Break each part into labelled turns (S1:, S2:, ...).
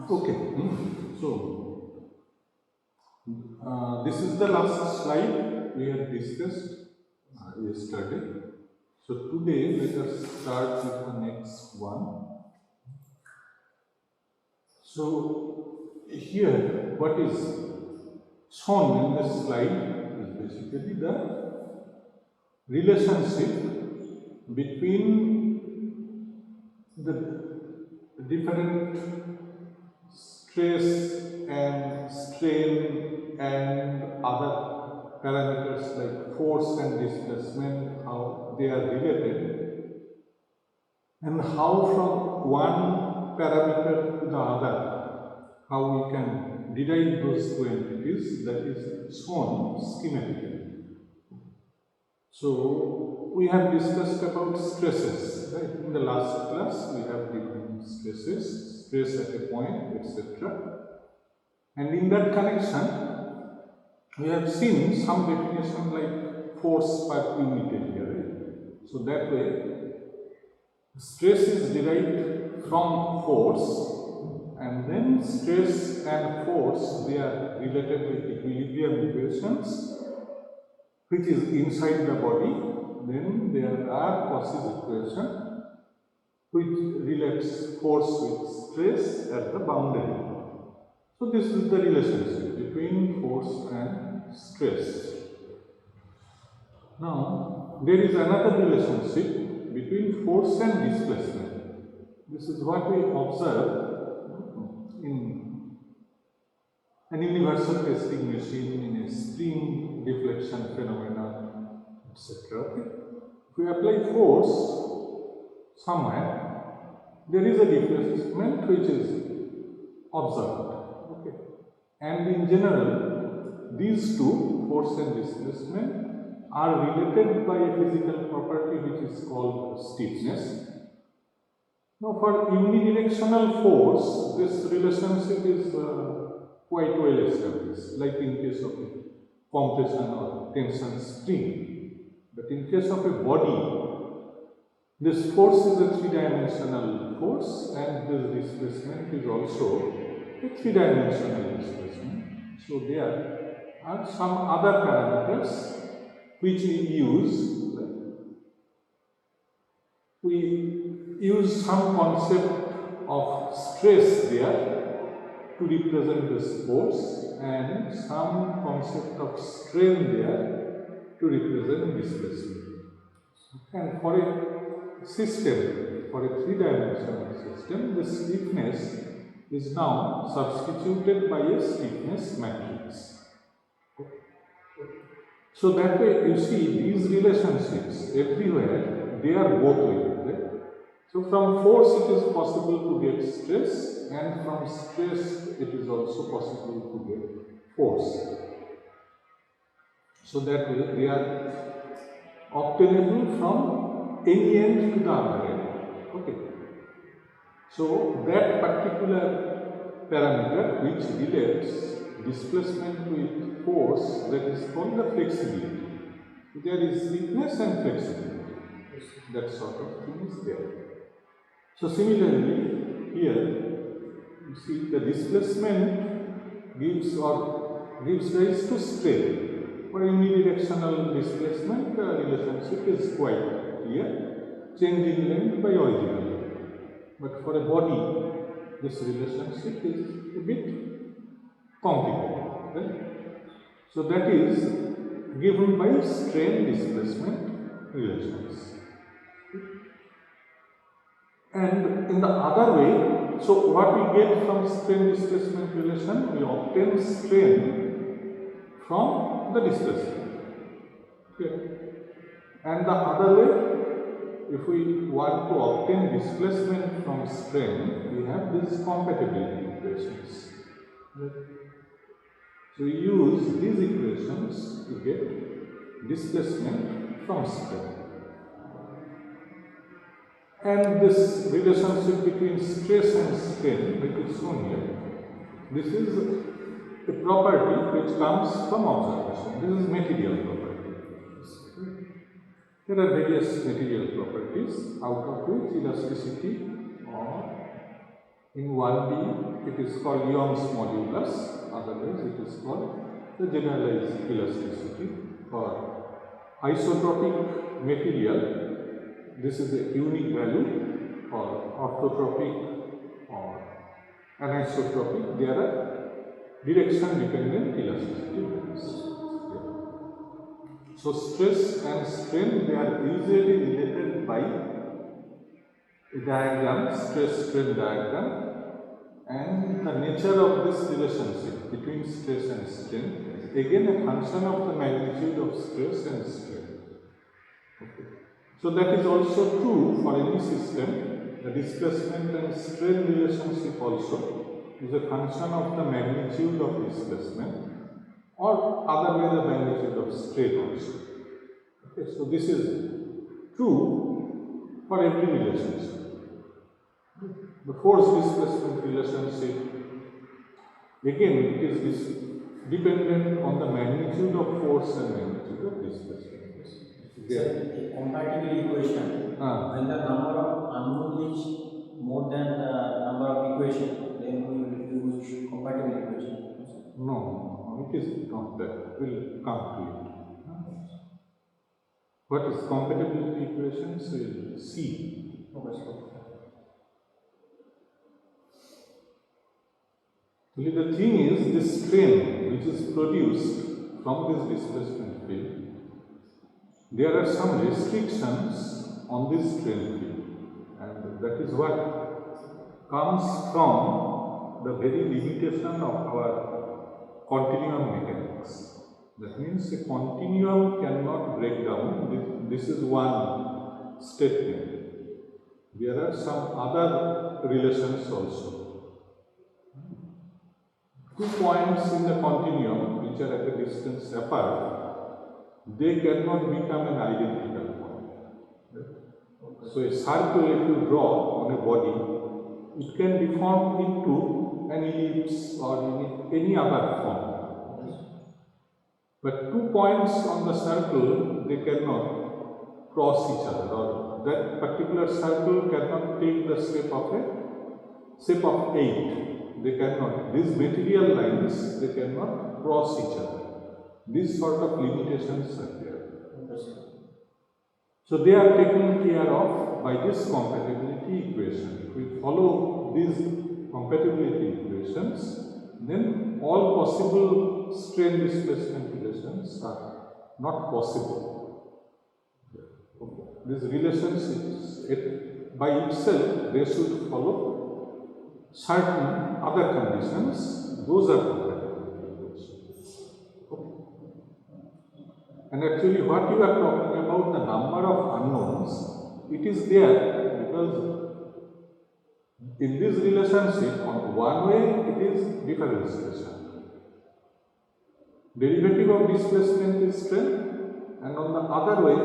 S1: Okay, so this is the last slide we have discussed yesterday. So today let us start with the next one. So here what is shown in this slide is basically the relationship between the different stress and strain and other parameters like force and displacement, how they are related, and how from one parameter to the other, how we can derive those two entities, that is shown schematically. So we have discussed about stresses, right? In the last class we have different stresses, stress at a point, etc. And in that connection, we have seen some definition like force per unit area, right? So that way, stress is derived from force, and then stress and force, they are related with equilibrium equations, which is inside the body. Then there are Cauchy's equation, which relates force with stress at the boundary. So this is the relationship between force and stress. Now, there is another relationship between force and displacement. This is what we observe in an universal testing machine, in a string deflection phenomena, etc. Okay? If we apply force somewhere, there is a displacement which is observed. Okay. And in general, these two, force and displacement, are related by a physical property which is called stiffness. Now, for unidirectional force, this relationship is quite well established, like in case of a compression or tension spring. But in case of a body, this force is a three-dimensional force, and this displacement is also a three-dimensional displacement. So there are some other parameters which we use. We use some concept of stress there to represent this force, and some concept of strain there to represent displacement. And for a system, for a three-dimensional system, the stiffness is now substituted by a stiffness matrix. So that way, you see these relationships everywhere, they are both ways, right? So from force it is possible to get stress, and from stress it is also possible to get force. So that way they are obtainable from any end to the other end. Okay. So that particular parameter which relates displacement with force, that is called the flexibility. There is stiffness and flexibility. That sort of thing is there. So similarly, here you see the displacement gives rise to strain. For unidirectional displacement, the relationship is quite clear, change in length by original. But for a body, this relationship is a bit complicated, right? So that is given by strain displacement relations. And in the other way, so what we get from strain displacement relation, we obtain strain from the displacement. Okay. And the other way, if we want to obtain displacement from strain, we have these compatibility equations. Right? So we use these equations to get displacement from strain. And this relationship between stress and strain, which is shown here, this is a property which comes from observation. This is material property. There are various material properties, out of which elasticity, or in 1D it is called Young's modulus, otherwise it is called the generalized elasticity. For isotropic material, this is a unique value. For orthotropic or anisotropic, there are direction dependent elasticity values. So stress and strain, they are usually related by a diagram, stress-strain diagram, and the nature of this relationship between stress and strain is again a function of the magnitude of stress and strain. Okay. So that is also true for any system. The displacement and strain relationship also is a function of the magnitude of displacement, or other way the magnitude of strain also. Okay, so this is true for every relationship. The force displacement relationship, again it is dependent on the magnitude of force and magnitude of displacement.
S2: A compatible equation. When the number of unknown is more than the number of equation, then we will use compatible equation.
S1: No, it is not that. We will come to it. What is compatibility equations? We will see. Only the thing is, this strain which is produced from this displacement field, there are some restrictions on this strain field, and that is what comes from the very limitation of our continuum mechanics. That means a continuum cannot break down. This is one statement. There are some other relations also. 2 points in the continuum which are at a distance apart, they cannot become an identical point. Right? So a circle, if you draw on a body, it can be formed into an ellipse or any other form. But 2 points on the circle, they cannot cross each other, or that particular circle cannot take the shape of 8. They cannot, these material lines, they cannot cross each other. These sort of limitations are there. So they are taken care of by this compatibility equation. If we follow these compatibility equations, then all possible strain displacement relations are not possible. These relationships, by itself, they should follow certain other conditions. Those are compatibility equations. And actually what you are talking about, the number of unknowns, it is there because in this relationship, on one way it is differentiation. Derivative of displacement is strain, and on the other way,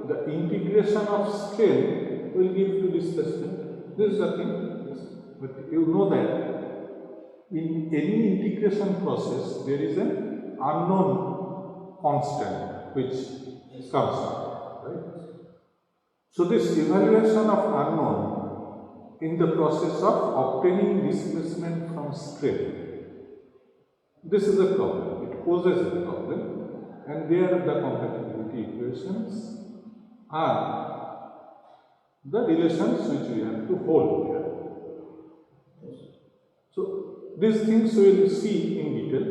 S1: the integration of strain will give to displacement. This is the thing. But you know that in any integration process, there is an unknown constant which comes up, right? So this evaluation of unknown in the process of obtaining displacement from strain, this is a problem. It poses a problem, and there the compatibility equations are the relations which we have to hold here. So these things we will see in detail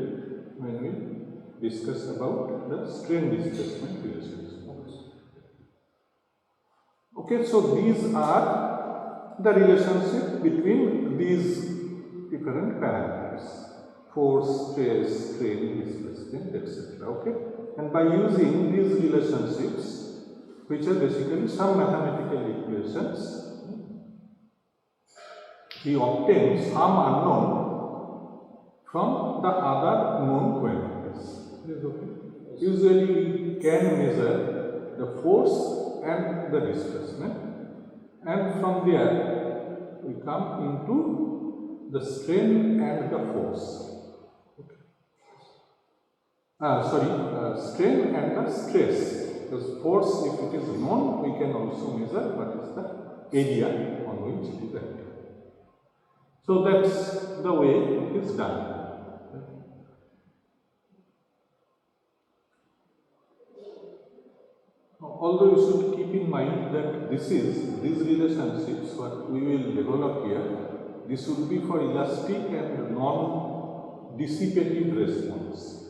S1: when we discuss about the strain displacement relations. Okay, so these are the relationship between these different parameters: force, stress, strain, displacement, etc. Okay, and by using these relationships, which are basically some mathematical equations, we obtain some unknown from the other known quantities. Okay. Usually we can measure the force and the displacement, and from there we come into the strain and the force. Okay. Strain and the stress. because force, if it is known, we can also measure what is the area on which it is acting. So that's the way it is done. Although you should keep in mind that these relationships what we will develop here, this would be for elastic and non-dissipative response.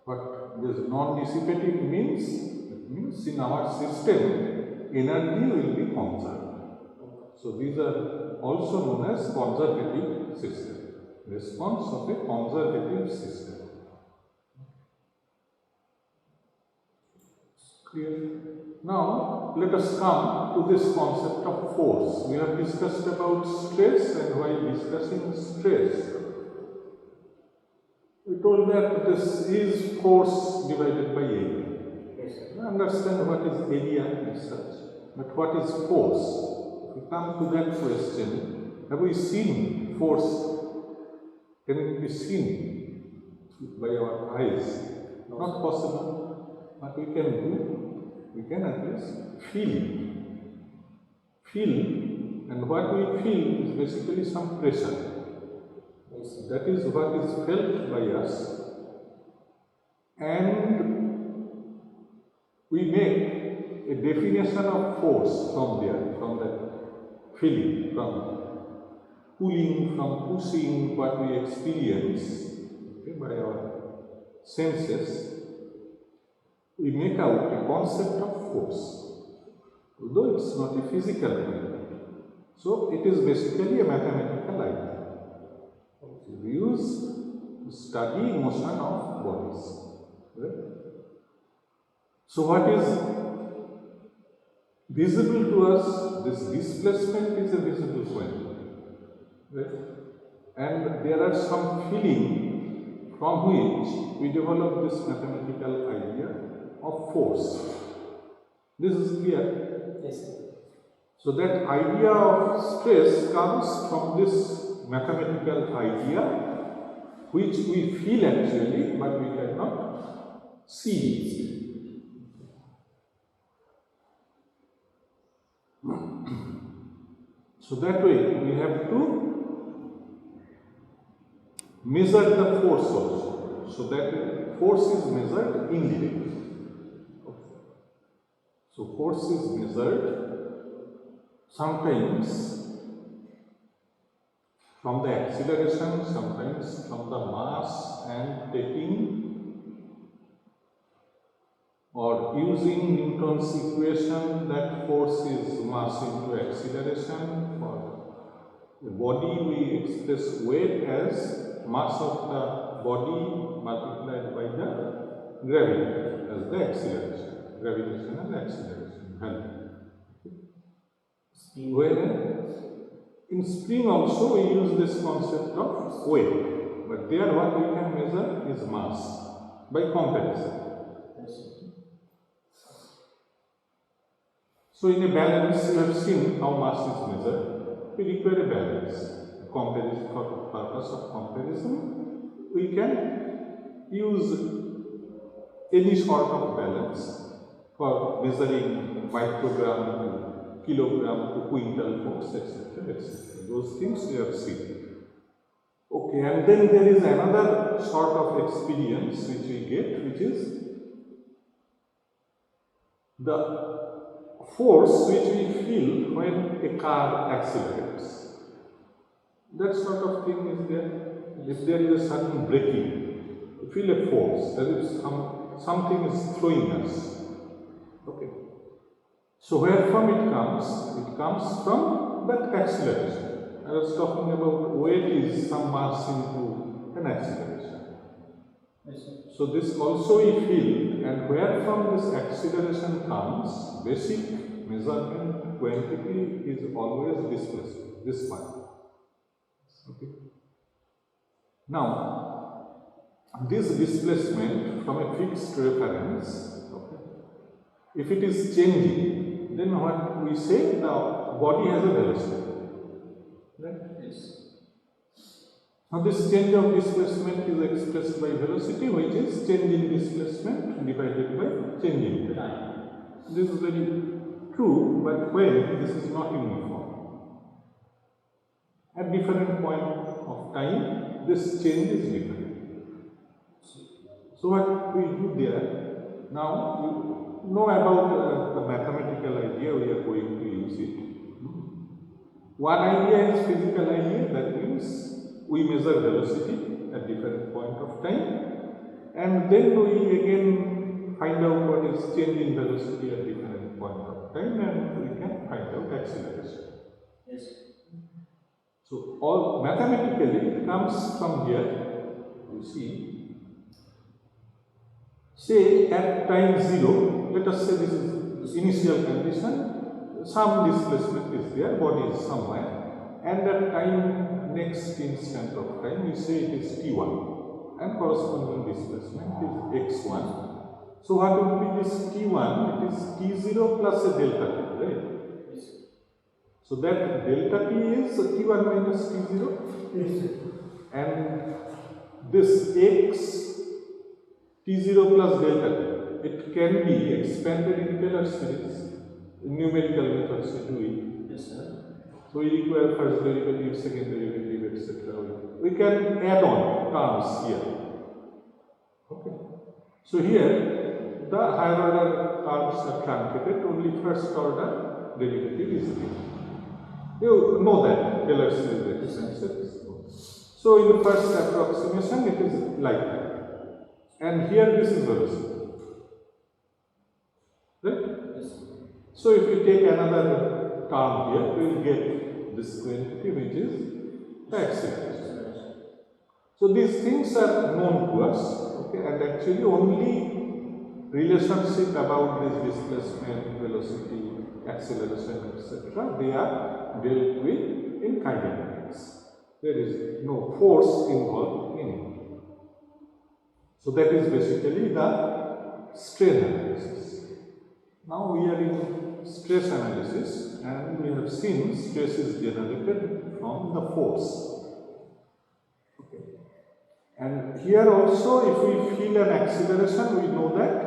S1: What this non-dissipative means? It means in our system, energy will be conserved. So these are also known as conservative system. Response of a conservative system. Clear? Now, let us come to this concept of force. We have discussed about stress, and while discussing stress, we told that this is force divided by area.
S2: Yes, sir.
S1: We understand what is area as such, but what is force? If we come to that question, have we seen force? Can it be seen by our eyes?
S2: No.
S1: Not possible. What we can do, we can at least feel it. Feel, and what we feel is basically some pressure.
S2: Yes, sir.
S1: That is what is felt by us, and we make a definition of force from there, from that feeling, from pulling, from pushing what we experience, okay, by our senses. We make out a concept of force, although it's not a physical thing. So it is basically a mathematical idea. We use to study motion of bodies. Right? So what is visible to us, this displacement is a visible quantity. Right? And there are some feeling from which we develop this mathematical idea of force. This is clear?
S2: Yes, sir.
S1: So that idea of stress comes from this mathematical idea which we feel actually, but we cannot see. So that way we have to measure the force also. So that force is measured indirectly. So force is measured sometimes from the acceleration, sometimes from the mass, and taking or using Newton's equation that force is mass into acceleration. For the body we express weight as mass of the body multiplied by the gravity as the acceleration, gravitational acceleration value. Where in spring also we use this concept of weight, but there what we can measure is mass by comparison. So in a balance, you have seen how mass is measured. We require a balance. Comparison, for purpose of comparison, we can use any sort of balance for measuring microgram to kilogram to quintal force, etc., etc. Those things we have seen. Okay, and then there is another sort of experience which we get, which is the force which we feel when a car accelerates. That sort of thing is there. If there is a sudden braking, you feel a force, as if something is throwing us. Okay. So where from it comes? It comes from that acceleration. I was talking about weight is some mass into an acceleration. So this also we feel, and where from this acceleration comes, basic measurement quantity is always displacement, this one. Okay. Now, this displacement from a fixed reference, okay, if it is changing, then what we say, the body has a velocity. Right?
S2: Yes.
S1: Now this change of displacement is expressed by velocity, which is change in displacement divided by change in time. This is very true, but when this is not uniform. At different point of time, this change is different. So what we do there, now you know about the mathematical idea, we are going to use it. One idea is physical idea, that means we measure velocity at different point of time, and then we again find out what is change in velocity at different point of time, and we can find out acceleration.
S2: Yes.
S1: So all mathematically comes from here. You see, say at time 0, let us say this is initial condition, some displacement is there, body is somewhere, and at time next instant of time, we say it is t1, and corresponding displacement is x1. So what would be this t1? It is t0 plus a delta t, right? So that delta t is t1 minus t0.
S2: Yes.
S1: And this x t0 plus delta t, it can be expanded in Taylor series. In numerical methods we do it.
S2: Yes, sir.
S1: So we require first derivative, second derivative, etc. We can add on terms here. Okay. So here the higher order terms are truncated, only first order derivative is given. You know that Taylor series extension. So in the first approximation it is like that. And here this is velocity. Right?
S2: Yes.
S1: So if we take another term here, we will get this quantity which is the acceleration. So these things are known to us, okay, and actually only relationship about this displacement, velocity, acceleration, etc., they are dealt with in kinematics. There is no force involved in it. So that is basically the strain analysis. Now we are in stress analysis, and we have seen stress is generated from the force. Okay. And here also, if we feel an acceleration, we know that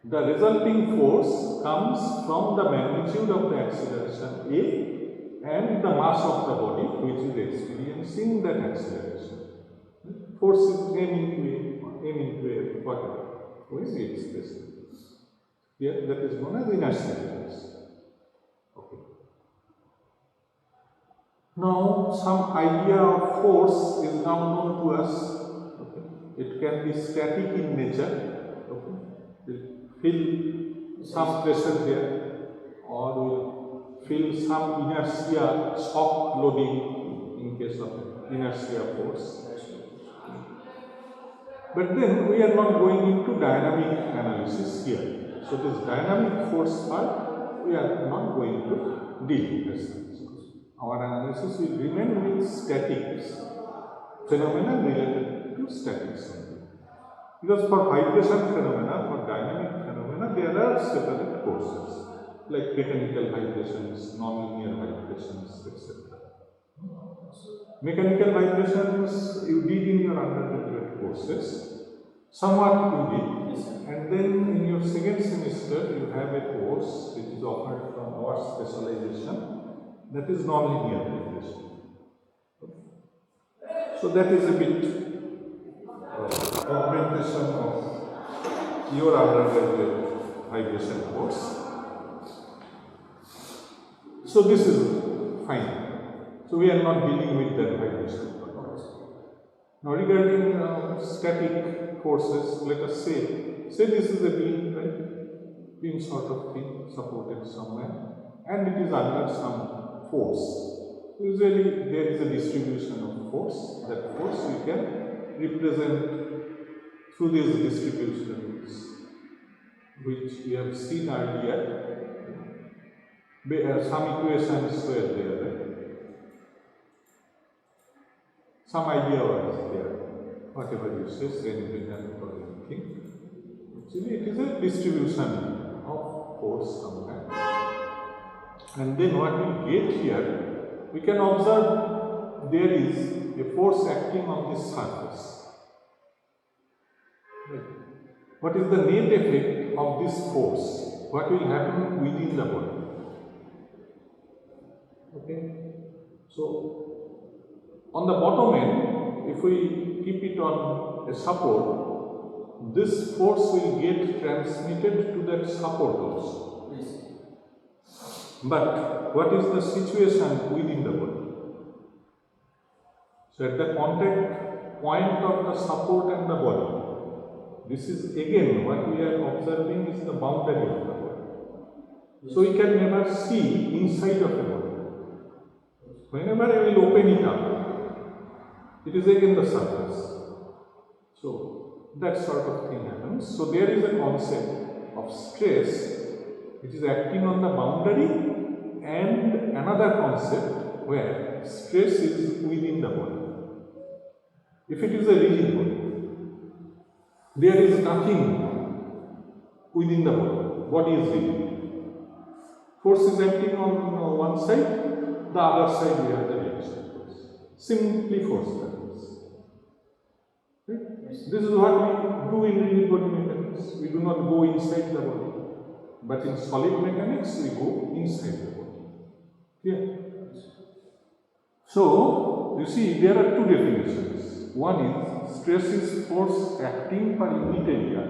S1: the resulting force comes from the magnitude of the acceleration A and the mass of the body which is experiencing that acceleration. Force is m into a, whatever, which is expressed. Here that is known as inertial force. Okay. Now some idea of force is now known to us. Okay. It can be static in nature. Okay. Feel some pressure here, or will feel some inertia, shock loading in case of inertia force. But then we are not going into dynamic analysis here. So this dynamic force part we are not going to deal with. Our analysis will remain with statics, phenomena related to statics. Because for vibration phenomena, for dynamic phenomena, there are separate courses like mechanical vibrations, nonlinear vibrations, etc. Mechanical vibrations you did in your undergraduate courses, somewhat you did, and then in your second semester you have a course which is offered from our specialization, that is nonlinear vibration. So that is a bit augmentation of your undergraduate vibration course. So this is fine. So we are not dealing with that vibration. Now regarding static forces, let us say this is a beam, right? Beam sort of thing supported somewhere, and it is under some force. Usually there is a distribution of force. That force we can represent through these distributions, which we have seen earlier. Some equations were there, right? Some idea was there, whatever you say, strain or anything. Actually, it is a distribution of force somewhere. And then what we get here, we can observe there is a force acting on this surface. Right. What is the net effect of this force? what will happen within the body. Okay, so on the bottom end, if we keep it on a support, this force will get transmitted to that support also.
S2: Yes.
S1: But what is the situation within the body? So at the contact point of the support and the body, this is again what we are observing is the boundary of the body. Yes. So we can never see inside of the body. Whenever I will open it up, it is again the surface. So that sort of thing happens. So there is a concept of stress which is acting on the boundary, and another concept where stress is within the body. If it is a rigid body, there is nothing within the body. Body is rigid. Force is acting on one side, the other side we have the reaction force. Simply force happens. Right? Yes. This is what we do in rigid body mechanics. We do not go inside the body. But in solid mechanics, we go inside the body. Yeah. So, you see, there are two definitions. One is stress is force acting per unit area.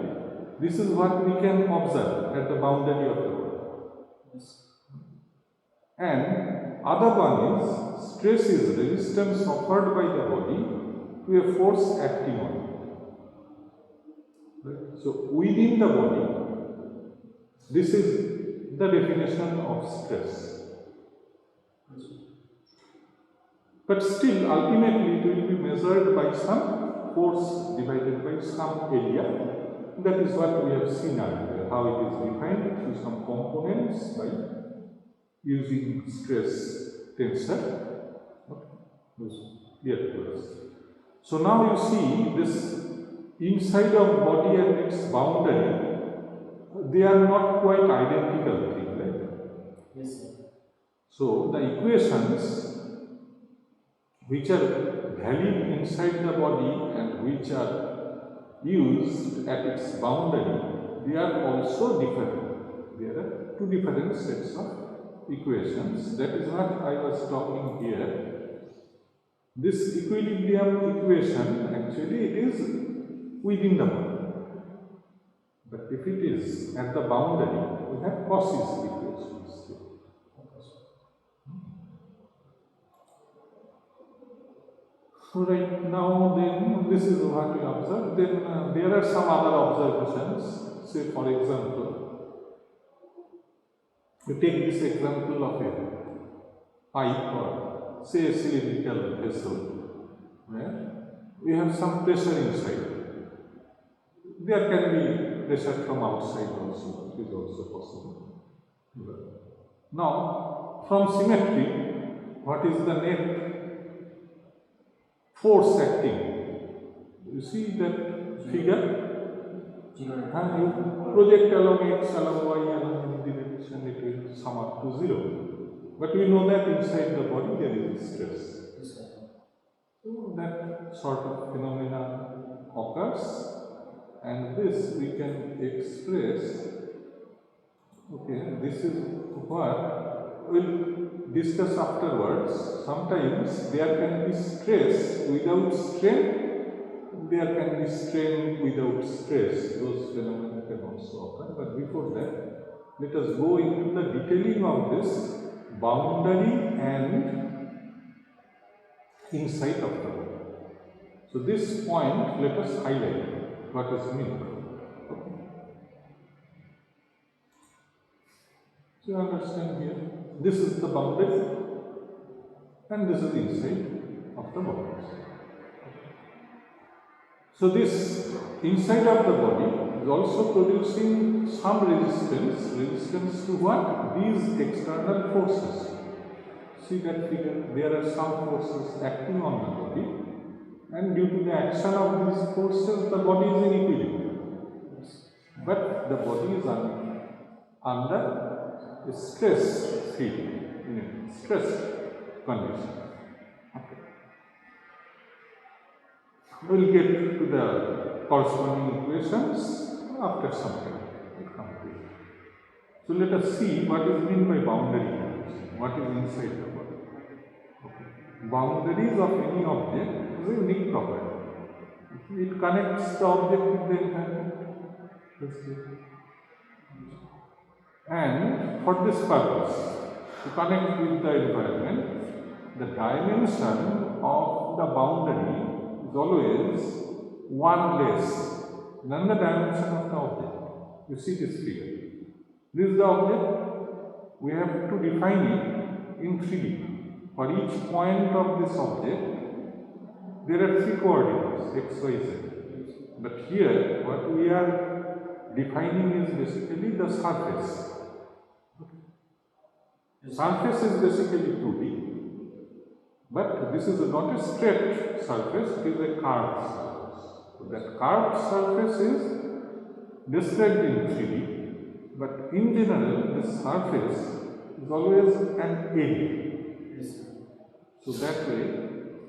S1: This is what we can observe at the boundary of the body. Yes. And other one is stress is resistance offered by the body to a force acting on it. Right? So, within the body, this is the definition of stress. But still, ultimately, it will be measured by some force divided by some area. That is what we have seen earlier, how it is defined through some components by using stress tensor. Yes. So now you see this inside of body and its boundary, they are not quite identical thing, right?
S2: Yes, sir.
S1: So the equations which are valid inside the body and which are used at its boundary, they are also different. There are two different sets of equations. That is what I was talking here. This equilibrium equation, actually it is within the body. But if it is at the boundary, we have Cauchy's equations. So right now, then this is what we observe. Then there are some other observations. Say, for example, you take this example of a pipe or say a cylindrical vessel where we have some pressure inside. There can be pressure from outside also, it is also possible. Now, from symmetry, what is the net force acting? You see that figure? And you project along x, along y, along any direction, it will sum up to 0. But we know that inside the body there is stress. So that sort of phenomena occurs. And this we can express, okay, this is what we'll discuss afterwards. Sometimes there can be stress without strain, there can be strain without stress. Those phenomena can also occur. But before that, let us go into the detailing of this boundary and inside of the body. So this point, let us highlight. What is meant? Okay. So you understand here, this is the boundary and this is inside of the body. So this inside of the body is also producing some resistance to what? These external forces. See that figure, there are some forces acting on the body. And due to the action of these forces, the body is in equilibrium. But the body is under a stress field, in a stress condition. Okay. We will get to the corresponding equations after some time. We'll come to it. So let us see what is meant by boundary condition, what is inside the body. Okay. Boundaries of any object is a unique property. It connects the object with the environment. And for this purpose, to connect with the environment, the dimension of the boundary is always one less than the dimension of the object. You see this figure. This is the object. We have to define it in 3D. For each point of this object, there are 3 coordinates, x, y, z. But here, what we are defining is basically the surface. Surface is basically 2D, but this is not a straight surface, it is a curved surface. So that curved surface is described in 3D, but in general, this surface is always an edge. So that way,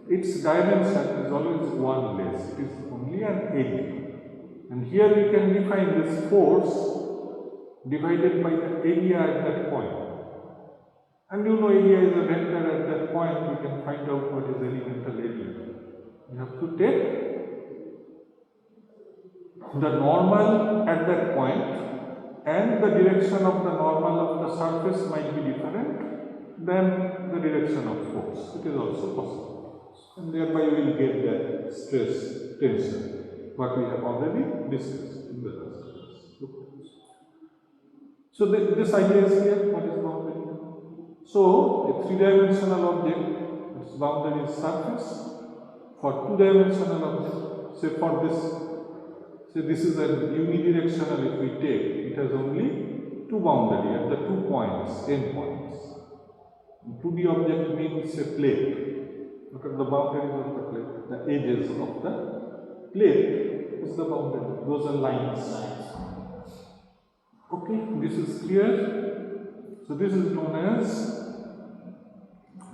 S1: its dimension is always one less, it is only an edge. And here we can define this force divided by the area at that point. And you know area is a vector at that point, we can find out what is elemental area. You have to take the normal at that point, and the direction of the normal of the surface might be different than the direction of force. It is also possible. And thereby we will get the stress tension, what we have already discussed in the last class. So this idea is clear, what is boundary. So a 3-dimensional object, its boundary is surface. For 2-dimensional object, say for this, say this is a unidirectional, if we take, it has only 2 boundary at the 2 points, endpoints. 2D object means a plate. Look at the boundaries of the plate, the edges of the plate is the boundary, those are lines. Okay, this is clear. So this is known as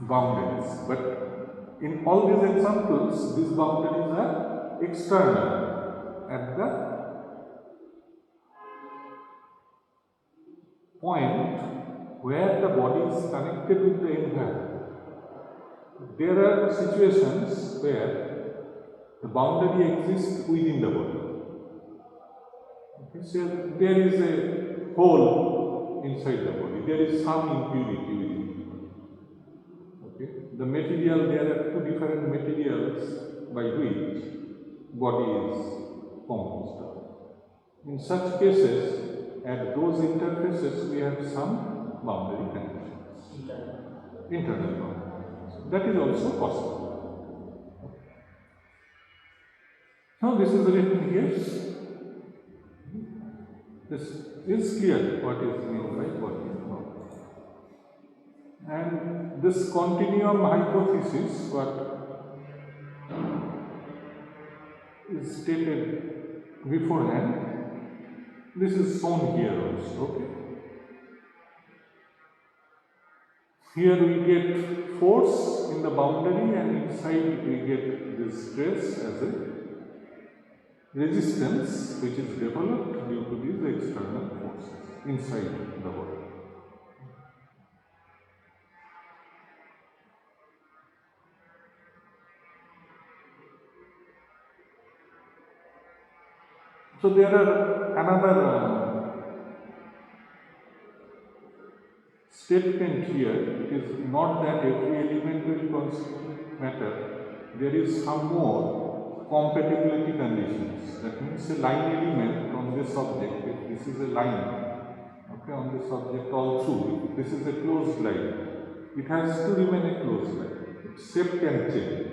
S1: boundaries, but in all these examples, these boundaries are external at the point where the body is connected with the environment. There are situations where the boundary exists within the body. Okay, so there is a hole inside the body, there is some impurity within the body. Okay, the material, there are 2 different materials by which body is composed of. In such cases, at those interfaces, we have some boundary conditions, internal boundary. That is also possible. Now this is written here. This is clear what is meant by body. And this continuum hypothesis, what is stated beforehand, this is shown here also. Okay. Here we get force in the boundary, and inside we get this stress as a resistance which is developed due to these external forces inside the body. So there are another statement here. It is not that every element will constitute matter. There is some more compatibility conditions. That means a line element on this object, if this is a line, okay, on this object all through, this is a closed line, it has to remain a closed line. Its shape can change.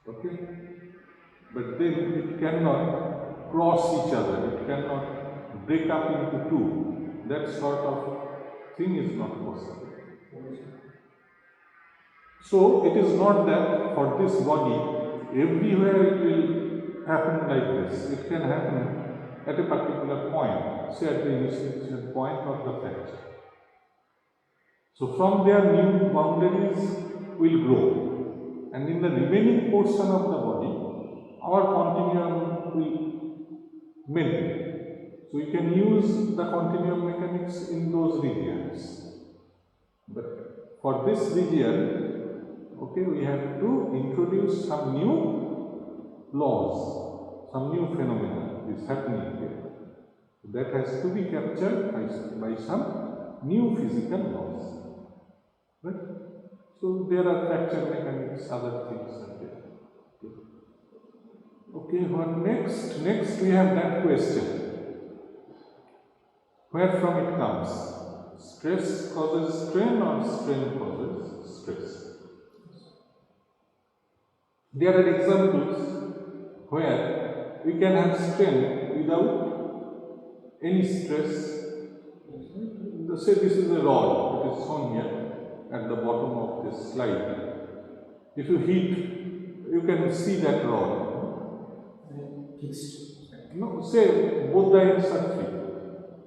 S1: Okay? But then it cannot cross each other, it cannot break up into 2. That sort of thing is not possible. So it is not that for this body, everywhere it will happen like this. It can happen at a particular point, say at the initiation point of the fracture. So from there, new boundaries will grow, and in the remaining portion of the body, our continuum will maintain. So So we can use the continuum mechanics in those regions. But for this region, okay, we have to introduce some new laws, some new phenomena is happening here. That has to be captured by some new physical laws. Right? So there are fracture mechanics, other things are there. Okay, what next? Next we have that question. Where from it comes? Stress causes strain or strain causes stress? There are examples where we can have strain without any stress. Say this is a rod, it is shown here at the bottom of this slide. If you heat, you can see that rod.
S2: Fixed.
S1: No, say both the ends are free.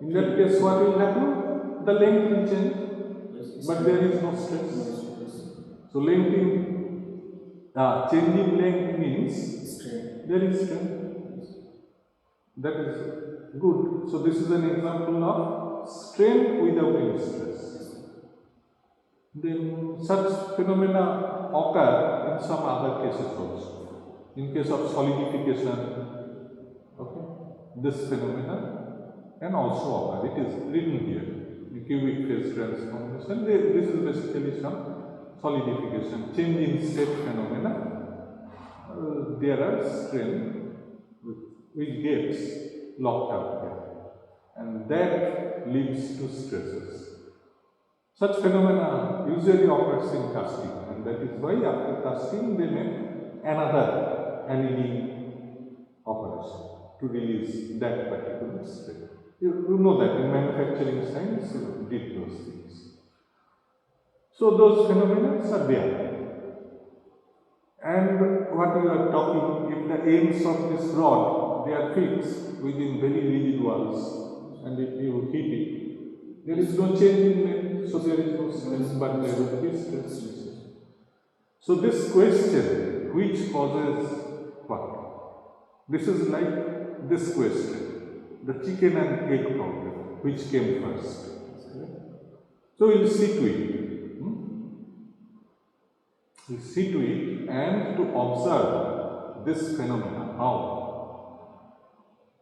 S1: In that case, what will happen? The length will change, but there is no stress. So changing length means there is strain. That is good. So this is an example of strain without any stress. Then such phenomena occur in some other cases also. In case of solidification, okay, this phenomena can also occur. It is written here. The cubic phase transformation. This is basically some solidification, change in state phenomena. There are strain which gets locked up here, and that leads to stresses. Such phenomena usually occurs in casting, and that is why after casting they make another annealing operation to release that particular strain. You know that in manufacturing science you did those things. So those phenomena are there. And what you are talking, if the ends of this rod, they are fixed within very rigid walls, and if you heat it, there is no change in length, so there is no stress, but there will be stress. So this question, which causes what? This is like this question, the chicken and egg problem, which came first. So we'll see to it. We see to it and to observe this phenomena, how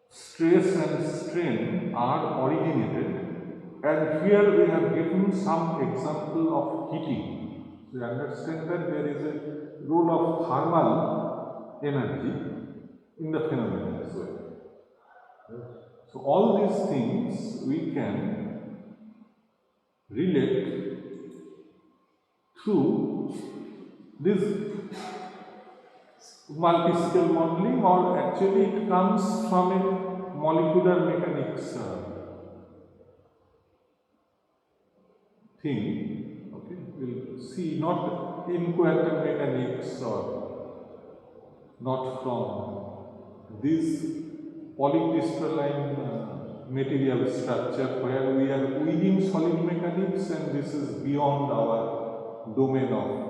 S1: stress and strain are originated, and here we have given some example of heating. So you understand that there is a role of thermal energy in the phenomena as well. So all these things we can relate through this multi-scale modeling, or actually it comes from a molecular mechanics thing. Okay, we'll see, not in quantum mechanics or not from this polycrystalline material structure where we are within solid mechanics, and this is beyond our domain of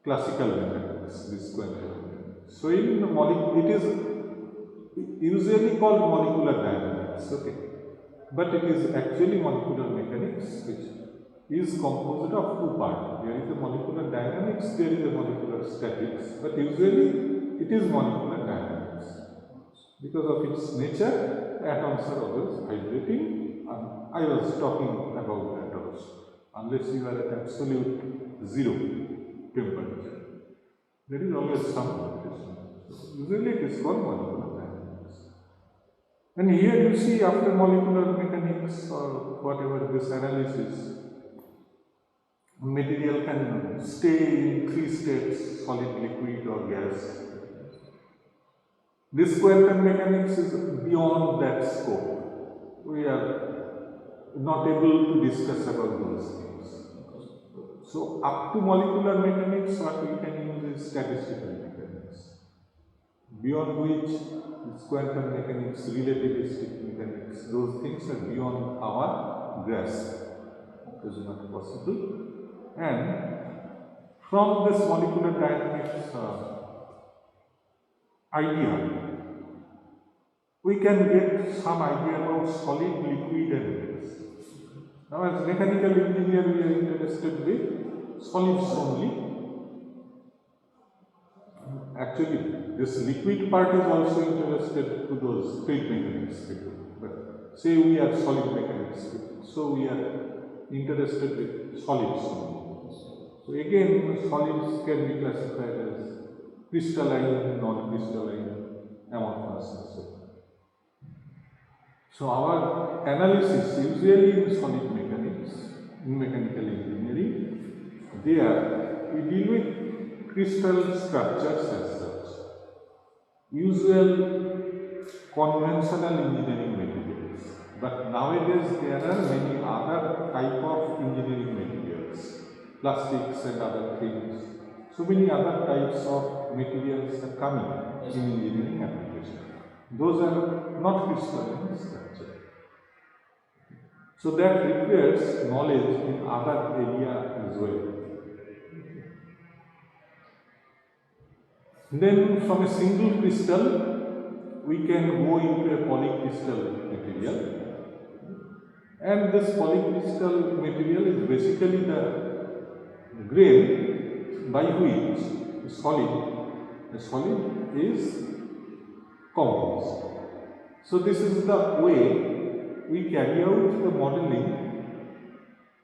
S1: classical mechanics, this quantum mechanics. So in the it is usually called molecular dynamics, okay, but it is actually molecular mechanics, which is composed of two parts. There is a molecular dynamics, there is a molecular statics, but usually it is molecular dynamics. Because of its nature, atoms are always vibrating. I was talking about that also. Unless you are at absolute zero temperature, there is always some vibration. Usually it is called molecular dynamics. And here you see, after molecular mechanics or whatever this analysis, material can stay in three states: solid, liquid or gas. This quantum mechanics is beyond that scope. We are not able to discuss about those things. So up to molecular mechanics, what we can use is statistical mechanics, beyond which this quantum mechanics, relativistic mechanics, those things are beyond our grasp. It is not possible. And from this molecular dynamics idea, we can get some idea about solid, liquid and gas. Now as mechanical engineer we are interested with solids only. Actually this liquid part is also interested to those fluid mechanics people. But say we are solid mechanics people, so we are interested with solids only. So again solids can be classified as crystalline, non-crystalline, amorphous, etc. So our analysis usually in solid mechanics, in mechanical engineering, there we deal with crystal structures as such, usual conventional engineering materials. But nowadays there are many other type of engineering materials, plastics and other things. So many other types of materials are coming in engineering application. Those are not crystalline structure. So that requires knowledge in other area as well. Then from a single crystal, we can go into a polycrystal material. And this polycrystal material is basically the grain by which a solid is composed. So this is the way we carry out the modeling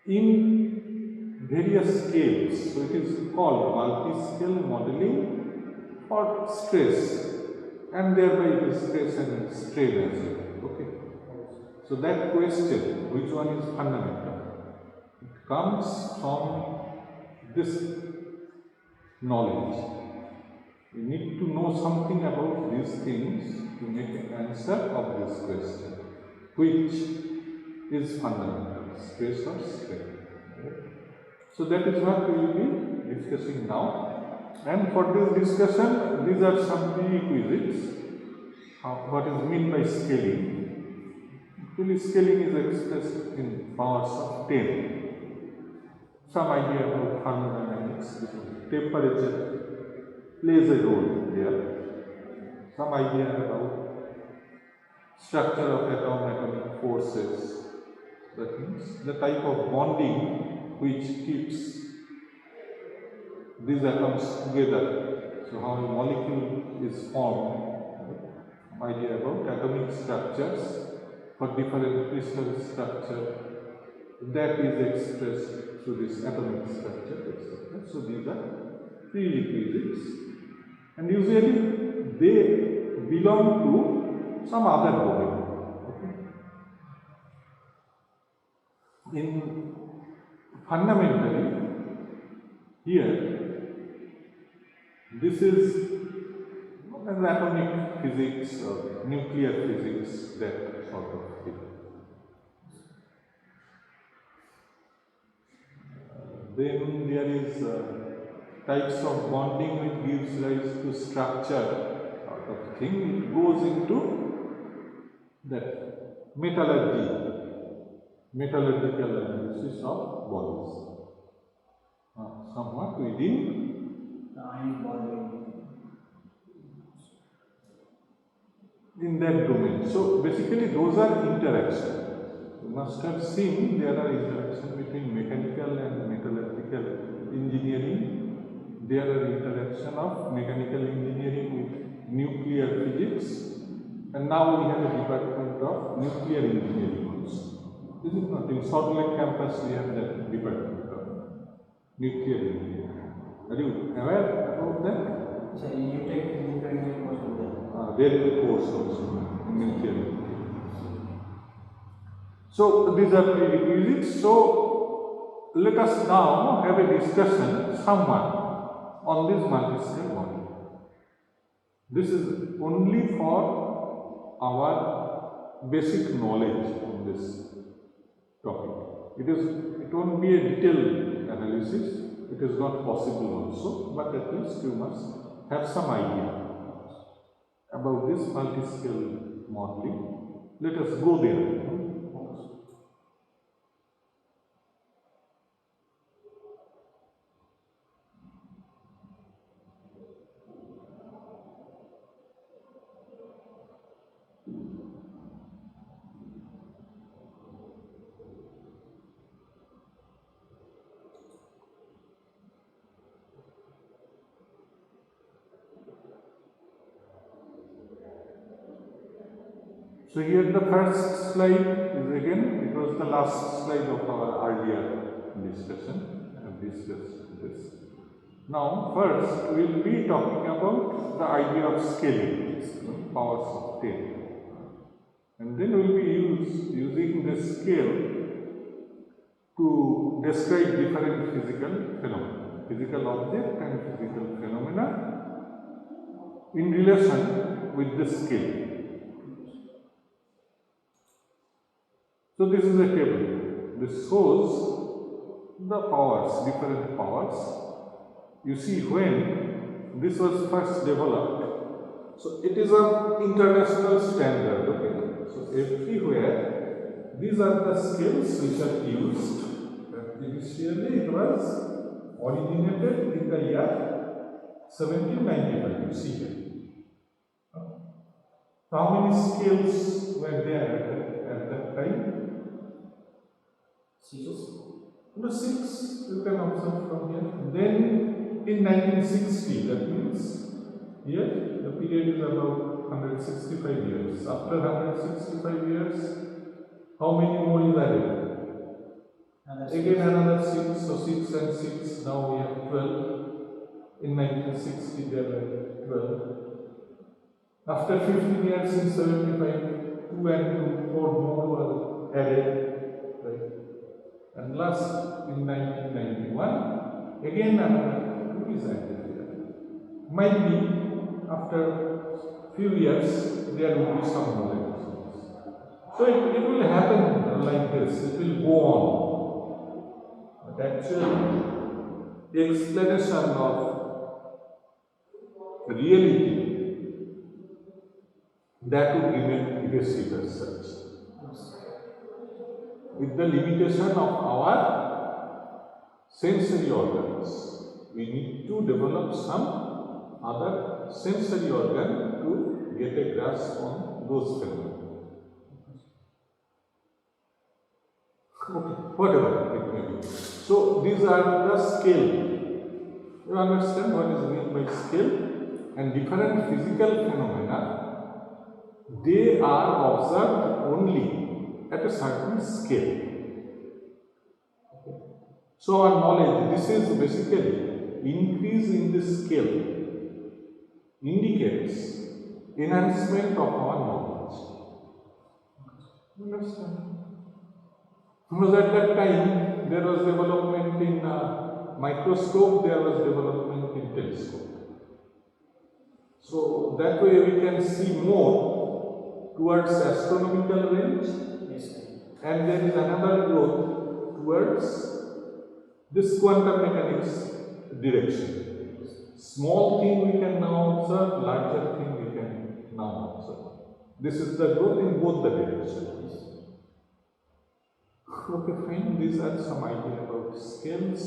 S1: in various scales. So it is called multi-scale modeling for stress, and thereby it is stress and strain as well. Okay. So that question, which one is fundamental? It comes from this knowledge. You need to know something about these things to make an answer of this question. Which is fundamental, stress or strain. So that is what we will be discussing now. And for this discussion, these are some prerequisites. What is meant by scaling? Actually, scaling is expressed in powers of 10. Some idea about thermodynamics, because temperature plays a role there. Some idea about structure of atomic forces, that means the type of bonding which keeps these atoms together. So how a molecule is formed, idea about atomic structures for different crystal structure, that is expressed through this atomic structure, etc. So these are prerequisites, and usually they belong to some other domain. Okay. In fundamentally, here, this is as atomic physics or nuclear physics, that sort of thing. Then there is types of bonding which gives rise to structure sort of thing. It goes into that metallurgical analysis of bodies. Somewhat within
S2: ion bonding
S1: in that domain. So basically those are interactions. You must have seen there are interactions between mechanical and metallurgical engineering. There are interaction of mechanical engineering with nuclear physics, and now we have a department of nuclear engineering also. This is not in Salt Lake campus we have that department of nuclear engineering. Are you aware about that?
S2: So you take nuclear engineering course with that?
S1: There is a course also in nuclear engineering. So these are prerequisites. So let us now have a discussion somewhat on this multi-scale model. This is only for our basic knowledge on this topic. It won't be a detailed analysis. It is not possible also, but at least you must have some idea about this multi-scale modeling. Let us go there. So here the first slide is again, it was the last slide of our earlier discussion. I have discussed this. Now first we will be talking about the idea of scaling, powers of 10. And then we will be using this scale to describe different physical phenomena, physical object and physical phenomena in relation with the scale. So this is a table. This shows the powers, different powers. You see when this was first developed, so it is an international standard, okay? So everywhere these are the scales which are used. Initially it was originated in the year 1795, you see here. How many scales were there at that time?
S2: 6.
S1: No, 6 you can observe from here. Then in 1960, that means here the period is about 165 years. After 165 years, how many more is added? Again another 6, so 6 and 6, now we have 12. In 1960 there were 12. After 15 years in 75, 2 and 4 more were added, right? And last in 1991, again another 2 is added here. Might be after few years there will be some more additions. So it will happen like this, it will go on. But actually, the explanation of reality, that would remain evasive as such. With the limitation of our sensory organs, we need to develop some other sensory organ to get a grasp on those phenomena. Okay, whatever it may be. So these are the scale. You understand what is meant by scale? And different physical phenomena, they are observed only at a certain scale. Okay. So our knowledge, this is basically increase in the scale, indicates enhancement of our knowledge. You understand? Because at that time there was development in microscope, there was development in telescope. So that way we can see more towards astronomical range, and there is another growth towards this quantum mechanics direction. Small thing we can now observe, larger thing we can now observe. This is the growth in both the directions. Okay, fine. These are some idea about scales.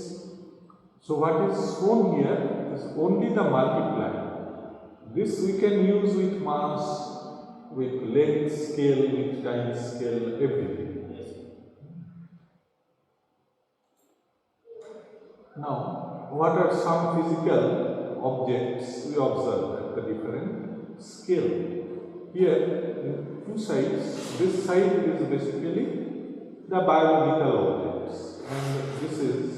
S1: So what is shown here is only the multiplier. This we can use with mass, with length scale, with time scale, everything. Now, what are some physical objects we observe at the different scale? Here, in two sides, this side is basically the biological objects, and this is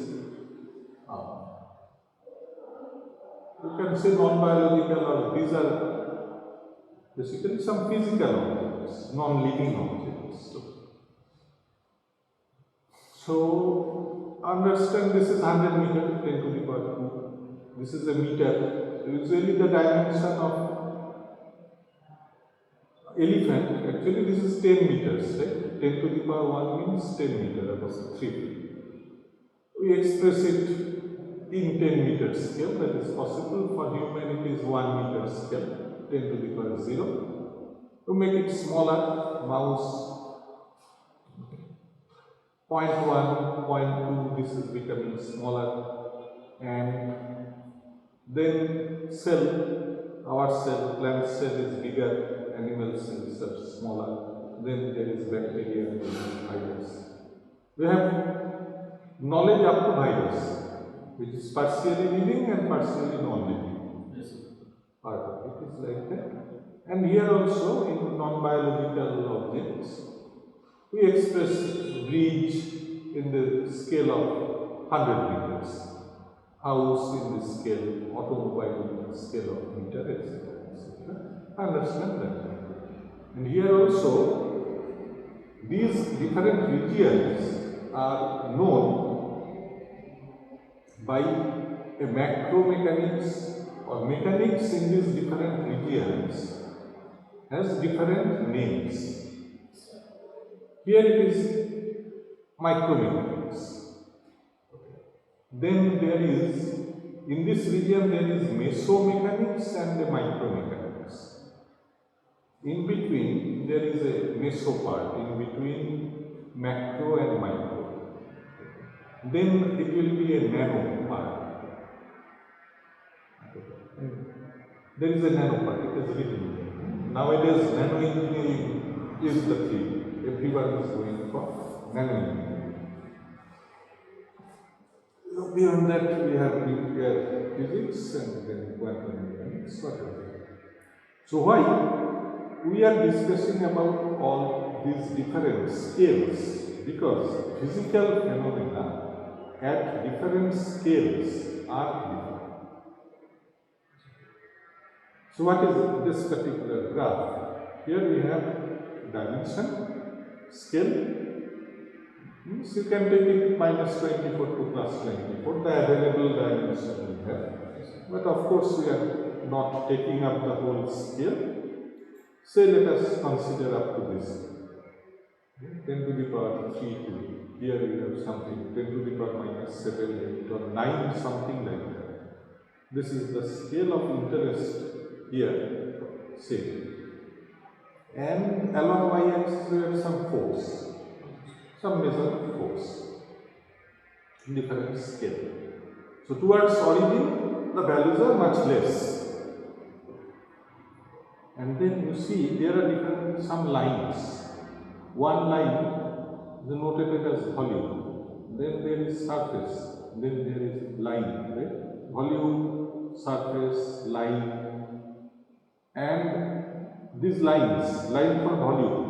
S1: you can say non-biological, or these are basically some physical objects, non-living objects. So understand this is 100 meter, 10 to the power 2. This is a meter. Usually the dimension of elephant, actually this is 10 meters, right? 10 to the power 1 means 10 meters, about 3 feet. We express it in 10 meter scale, that is possible. For human it is 1 meter scale, 10 to the power 0. To make it smaller, mouse 0.1, 0.2, this is becoming smaller, and then cell, our cell, plant cell is bigger, animal cells are smaller, then there is bacteria and virus. We have knowledge up to virus, which is partially living and partially non-living. Yes. Part of it is like that. And here also in non-biological objects, we express bridge in the scale of 100 meters, house in the scale, automobile in the scale of meter, etc. etc. Understand that. And here also, these different regions are known by a macro mechanics or mechanics in these different regions has different names. Here it is micromechanics. Then there is, in this region there is mesomechanics and the micromechanics. In between there is a meso part, in between macro and micro. Then it will be a nano part. There is a nano part, it is written. Nowadays nano engineering is the thing. Everyone is going for nano engineering. Beyond that we have nuclear physics and then quantum mechanics, whatever. So why we are discussing about all these different scales? Because physical phenomena at different scales are different. So what is this particular graph? Here we have dimension, scale. Means you can take it minus 24 to plus 24, the available dimension we have. But of course we are not taking up the whole scale. Say let us consider up to this. 10 to the power 3 2. Here we have something 10 to the power minus 7, 8 or 9, something like that. This is the scale of interest here, say. And along y-axis we have some force, some measure of force in different scale. So towards origin, the values are much less. And then you see there are different some lines. One line is notated as volume, then there is surface, then there is line, right? Volume, surface, line, and these lines, line for volume,